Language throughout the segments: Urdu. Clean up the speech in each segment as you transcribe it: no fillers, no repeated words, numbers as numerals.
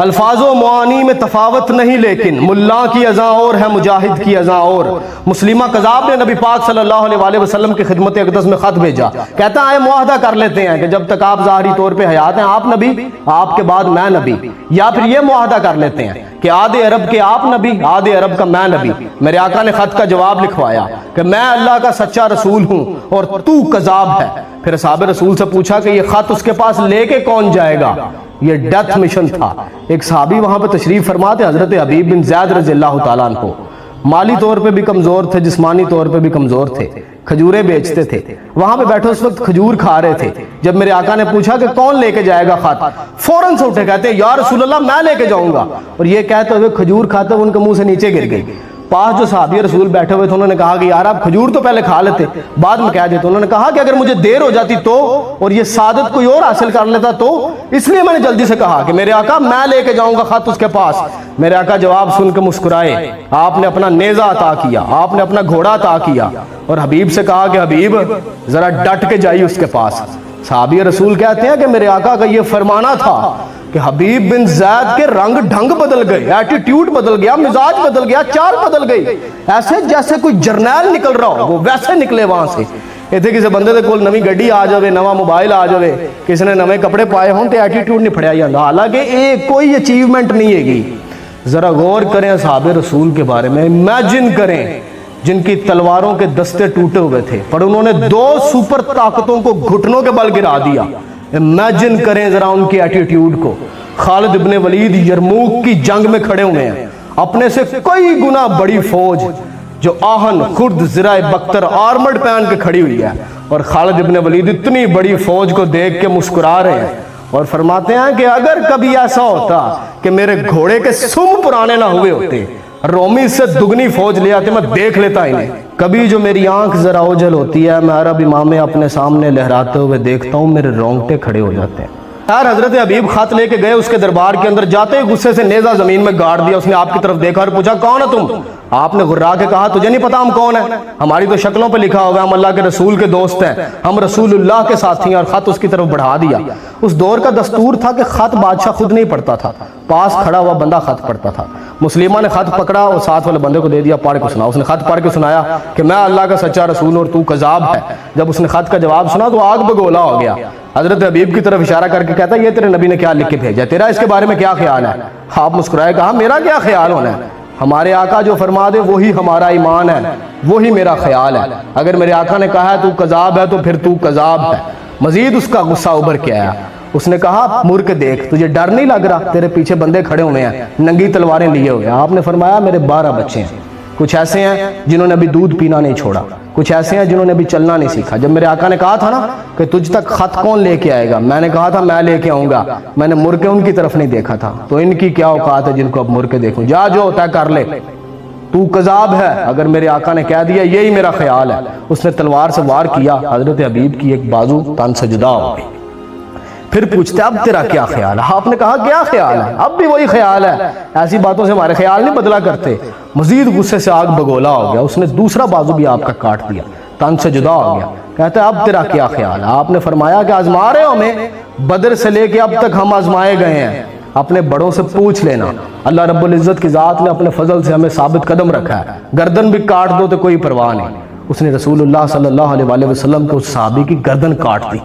الفاظ و معانی میں تفاوت نہیں، لیکن ملا کی اذاں اور ہے، مجاہد کی اذاں اور۔ مسلمہ قذاب نے نبی پاک صلی اللہ علیہ وسلم کی خدمت اقدس میں خط بھیجا، کہتا ہے معاہدہ کر لیتے ہیں کہ جب تک آپ ظاہری طور پہ حیات ہیں آپ نبی، آپ کے بعد میں نبی، یا پھر یہ معاہدہ کر لیتے ہیں کہ آدھے عرب کے آپ نبی، آدھے عرب کا میں نبی۔ میرے آقا نے خط کا جواب لکھوایا کہ میں اللہ کا سچا رسول ہوں اور تو کذاب ہے۔ پھر اصحاب رسول سے پوچھا کہ یہ خط اس کے پاس لے کے کون جائے گا؟ یہ ڈیتھ مشن تھا۔ ایک صحابی وہاں پہ تشریف فرما تھے، حضرت حبیب بن زید رضی اللہ تعالیٰ عنہ، مالی طور پہ بھی کمزور تھے، جسمانی طور پہ بھی کمزور تھے، کھجوریں بیچتے تھے، وہاں پہ بیٹھے اس وقت کھجور کھا رہے تھے۔ جب میرے آقا نے پوچھا کہ کون لے کے جائے گا خط، فوراً سے اٹھے کہتے ہیں یا رسول اللہ میں لے کے جاؤں گا، اور یہ کہتے ہوئے کھجور کھاتے ہوئے ان کے منہ سے نیچے گر گئی۔ پاس جو صحابی رسول بیٹھے ہوئے تھے انہوں نے کہا کہ یار آپ کھجور تو پہلے کھا لیتے، بعد میں کہہ دیتے۔ انہوں نے کہا کہ اگر مجھے دیر ہو جاتی تو، اور یہ سعادت کوئی اور حاصل کر لیتا تو، اس لیے میں نے جلدی سے کہا کہ میرے آقا میں لے کے جاؤں گا خط اس کے پاس۔ میرے آقا جواب سن کے مسکرائے، آپ نے اپنا نیزہ عطا کیا، آپ نے اپنا گھوڑا عطا کیا، اور حبیب سے کہا کہ حبیب ذرا ڈٹ کے جائیے اس کے پاس۔ صحابی رسول کہتے ہیں کہ میرے آقا کا یہ فرمانا تھا کہ حبیب بن زید کے رنگ ڈھنگ بدل گئے، ایٹیٹیوڈ بدل گیا، مزاج بدل گیا، چال بدل گئی، ایسے جیسے کوئی جرنیل نکل رہا ہو، وہ ویسے نکلے وہاں سے۔ اتنے کسی بندے دے کول نوی گڈی آ جاوے، نواں موبائل آ جاوے، کسی نے نوے کپڑے پائے ہوں تو ایٹیٹیوڈ نہیں پھڑیا جاتا، حالانکہ ایک کوئی اچیومنٹ نہیں ہے گی۔ ذرا غور کریں اصحاب رسول کے بارے میں، امیجن کریں جن کی تلواروں کے دستے ٹوٹے ہوئے تھے پر انہوں نے 2 سپر طاقتوں کو گھٹنوں کے بل گرا دیا۔ امیجن کریں ذرا ان کی ایٹیٹیوڈ کو۔ خالد ابن ولید یرموک کی جنگ میں کھڑے ہوئے ہیں، اپنے سے کئی گنا بڑی فوج جو آہن خرد زرہ بختر آرمڈ پہن کے کھڑی ہوئی ہے، اور خالد ابن ولید اتنی بڑی فوج کو دیکھ کے مسکرا رہے ہیں اور فرماتے ہیں کہ اگر کبھی ایسا ہوتا کہ میرے گھوڑے کے سم پرانے نہ ہوئے ہوتے، رومی سے دگنی فوج لے آتے، میں دیکھ لیتا انہیں۔ کبھی جو میری آنکھ ذرا اوجھل ہوتی ہے، میں عرب امامے اپنے سامنے لہراتے ہوئے دیکھتا ہوں، میرے رونگٹے کھڑے ہو جاتے ہیں۔ یار حضرت حبیب خط لے کے گئے اس کے دربار کے اندر، جاتے ہی غصے سے نیزہ زمین میں گاڑ دیا۔ اس نے آپ کی طرف دیکھا اور پوچھا کون ہے تم؟ آپ نے غرا کے کہا تجھے نہیں پتا ہم کون ہیں؟ ہماری تو شکلوں پہ لکھا ہوگا ہم اللہ کے رسول کے دوست ہیں، ہم رسول اللہ کے ساتھی ہیں، اور خط اس کی طرف بڑھا دیا۔ اس دور کا دستور تھا کہ خط بادشاہ خود نہیں پڑھتا تھا، پاس کھڑا ہوا بندہ خط پڑھتا تھا۔ مسلمہ نے خط پکڑا اور ساتھ والے بندے کو دے دیا، پڑھ کے سنا۔ اس نے خط پڑھ کے سنایا کہ میں اللہ کا سچا رسول اور تو کذاب ہے۔ جب اس نے خط کا جواب سنا تو آگ بگولا ہو گیا۔ حضرت حبیب کی طرف اشارہ کر کے کہتا ہے یہ تیرے نبی نے کیا لکھ کے بھیجا، تیرا اس کے بارے میں کیا خیال ہے؟ آپ مسکرائے، کہا میرا کیا خیال ہونا ہے، ہمارے آقا جو فرما دے وہی ہمارا ایمان ہے، وہی میرا خیال ہے۔ اگر میرے آقا نے کہا ہے تو کذاب ہے تو پھر تو کذاب ہے۔ مزید اس کا غصہ ابھر کے آیا، اس نے کہا مڑ کے دیکھ، تجھے ڈر نہیں لگ رہا؟ تیرے پیچھے بندے کھڑے ہوئے ہیں ننگی تلواریں لیے ہوئے۔ آپ نے فرمایا میرے 12 بچے ہیں، کچھ ایسے ہیں جنہوں نے ابھی دودھ پینا نہیں چھوڑا، کچھ ایسے ہیں جنہوں نے ابھی چلنا نہیں سیکھا۔ جب میرے آقا نے کہا تھا نا کہ تجھ تک خط کون لے کے آئے گا، میں نے کہا تھا میں لے کے آؤں گا، میں نے مڑ کے ان کی طرف نہیں دیکھا تھا، تو ان کی کیا اوقات ہے جن کو اب مڑ کے دیکھوں؟ جا جو ہوتا ہے کر لے، تو کذاب ہے۔ اگر میرے آقا نے کہہ دیا یہی میرا خیال ہے، اس نے تلوار سے وار کیا، حضرت حبیب کی ایک بازو تن سے جدا ہو گئی۔ پھر پوچھتے اب تیرا کیا خیال ہے؟ آپ نے کہا کیا خیال ہے؟ اب بھی وہی خیال ہے، ایسی باتوں سے ہمارے خیال نہیں بدلا کرتے۔ مزید غصے سے آگ بگولا ہو گیا، اس نے دوسرا بازو بھی آپ کا کاٹ دیا، تن سے جدا ہو گیا۔ کہتے ہیں اب تیرا کیا خیال ہے؟ آپ نے فرمایا کہ آزما رہے ہو ہمیں، بدر سے لے کے اب تک ہم آزمائے گئے ہیں، اپنے بڑوں سے پوچھ لینا۔ اللہ رب العزت کی ذات نے اپنے فضل سے ہمیں ثابت قدم رکھا ہے، گردن بھی کاٹ دو تو کوئی پرواہ نہیں۔ اس نے رسول اللہ صلی اللہ علیہ وسلم کو اس صحابی کی گردن کاٹ دی۔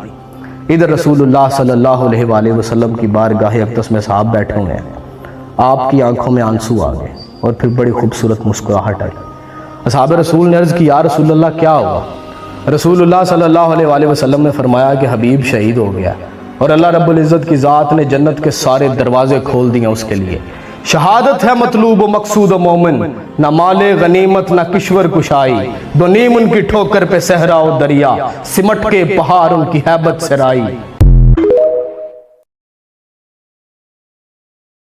ادھر رسول اللہ صلی اللہ علیہ وسلم کی بارگاہ اقدس میں صحاب بیٹھے ہوئے ہیں، آپ کی آنکھوں میں آنسو آ گئے اور پھر بڑی خوبصورت مسکراہٹ آئی۔ اصحاب رسول نے عرض کی یا رسول اللہ کیا ہوا؟ رسول اللہ صلی اللہ علیہ وسلم نے فرمایا کہ حبیب شہید ہو گیا اور اللہ رب العزت کی ذات نے جنت کے سارے دروازے کھول دیے اس کے لیے۔ شہادت ہے مطلوب و مقصود و مومن، نہ مال غنیمت نہ کشور کشائی، دو نیم ان کی ٹھوکر پہ صحرا و دریا، سمٹ کے پہاڑ ان کی ہیبت سے رائی۔